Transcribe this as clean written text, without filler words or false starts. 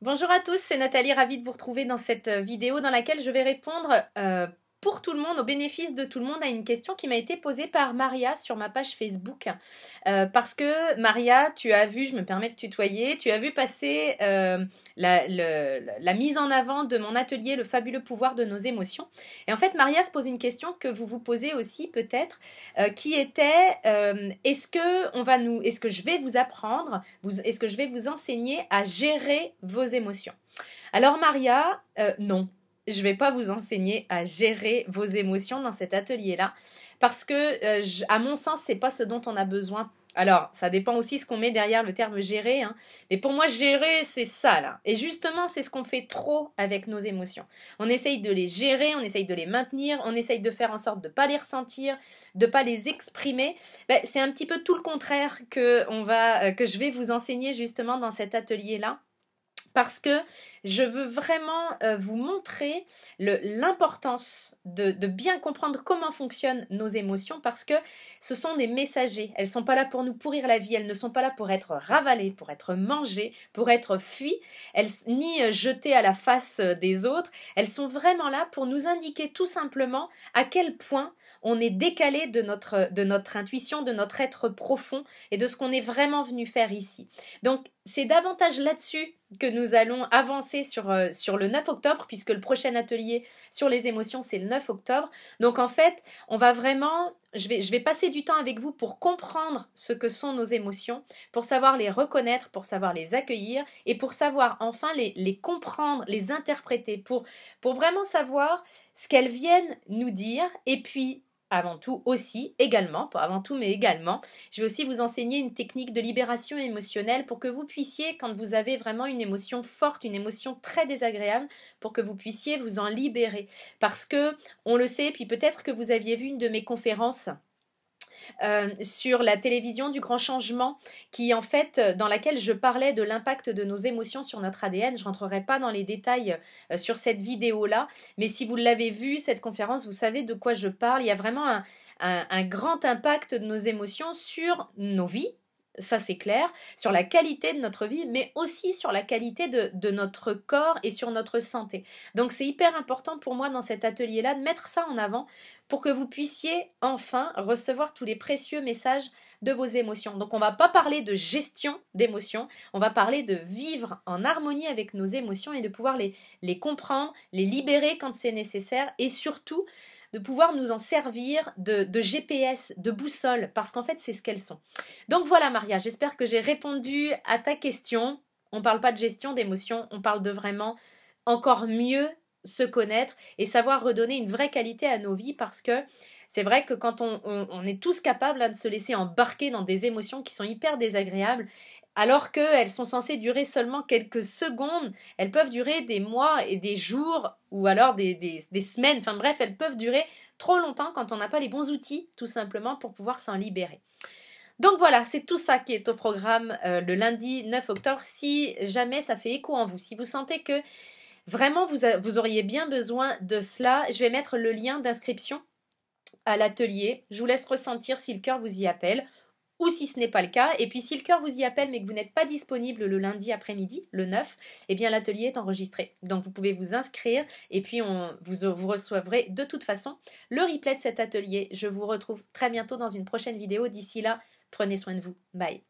Bonjour à tous, c'est Nathalie, ravie de vous retrouver dans cette vidéo dans laquelle je vais répondre pour tout le monde, au bénéfice de tout le monde, à une question qui m'a été posée par Maria sur ma page Facebook. Parce que Maria, tu as vu, je me permets de tutoyer, tu as vu passer la mise en avant de mon atelier Le fabuleux pouvoir de nos émotions. Et en fait, Maria se pose une question que vous vous posez aussi peut-être, qui était est-ce que je vais vous apprendre, est-ce que je vais vous enseigner à gérer vos émotions? Alors Maria, non, je ne vais pas vous enseigner à gérer vos émotions dans cet atelier-là, parce que, à mon sens, c'est pas ce dont on a besoin. Alors, ça dépend aussi ce qu'on met derrière le terme gérer, hein. Mais pour moi, gérer, c'est ça, là. Et justement, c'est ce qu'on fait trop avec nos émotions. On essaye de les gérer, on essaye de les maintenir, on essaye de faire en sorte de ne pas les ressentir, de ne pas les exprimer. Ben, c'est un petit peu tout le contraire que je vais vous enseigner justement dans cet atelier-là. Parce que je veux vraiment vous montrer l'importance de bien comprendre comment fonctionnent nos émotions, parce que ce sont des messagers. Elles ne sont pas là pour nous pourrir la vie, elles ne sont pas là pour être ravalées, pour être mangées, pour être fuies, ni jetées à la face des autres. Elles sont vraiment là pour nous indiquer tout simplement à quel point on est décalé de notre intuition, de notre être profond et de ce qu'on est vraiment venu faire ici. Donc c'est davantage là-dessus que nous allons avancer sur le 9 octobre, puisque le prochain atelier sur les émotions, c'est le 9 octobre. Donc en fait, on va vraiment, je vais passer du temps avec vous pour comprendre ce que sont nos émotions, pour savoir les reconnaître, pour savoir les accueillir et pour savoir enfin les comprendre, les interpréter, pour vraiment savoir ce qu'elles viennent nous dire. Et puis avant tout aussi, également, pas avant tout mais également, je vais aussi vous enseigner une technique de libération émotionnelle pour que vous puissiez, quand vous avez vraiment une émotion forte, une émotion très désagréable, pour que vous puissiez vous en libérer. Parce que, on le sait, puis peut-être que vous aviez vu une de mes conférences sur la télévision du Grand Changement, dans laquelle je parlais de l'impact de nos émotions sur notre ADN. Je ne rentrerai pas dans les détails sur cette vidéo-là, mais si vous l'avez vue, cette conférence, vous savez de quoi je parle. Il y a vraiment un grand impact de nos émotions sur nos vies. Ça c'est clair, sur la qualité de notre vie, mais aussi sur la qualité de notre corps et sur notre santé. Donc c'est hyper important pour moi dans cet atelier-là de mettre ça en avant pour que vous puissiez enfin recevoir tous les précieux messages de vos émotions. Donc on ne va pas parler de gestion d'émotions, on va parler de vivre en harmonie avec nos émotions et de pouvoir les comprendre, les libérer quand c'est nécessaire et surtout de pouvoir nous en servir de GPS, de boussole, parce qu'en fait c'est ce qu'elles sont. Donc voilà Maria, j'espère que j'ai répondu à ta question. On ne parle pas de gestion d'émotions, on parle de vraiment encore mieux se connaître et savoir redonner une vraie qualité à nos vies, parce que c'est vrai que quand on est tous capables de se laisser embarquer dans des émotions qui sont hyper désagréables, alors qu'elles sont censées durer seulement quelques secondes, elles peuvent durer des mois et des jours ou alors des semaines, enfin bref, elles peuvent durer trop longtemps quand on n'a pas les bons outils tout simplement pour pouvoir s'en libérer. Donc voilà, c'est tout ça qui est au programme le lundi 9 octobre. Si jamais ça fait écho en vous, si vous sentez que vraiment vous auriez bien besoin de cela, je vais mettre le lien d'inscription à l'atelier. Je vous laisse ressentir si le cœur vous y appelle ou si ce n'est pas le cas. Et puis si le cœur vous y appelle mais que vous n'êtes pas disponible le lundi après-midi, le 9, eh bien l'atelier est enregistré. Donc vous pouvez vous inscrire et puis vous recevrez de toute façon le replay de cet atelier. Je vous retrouve très bientôt dans une prochaine vidéo. D'ici là, prenez soin de vous. Bye.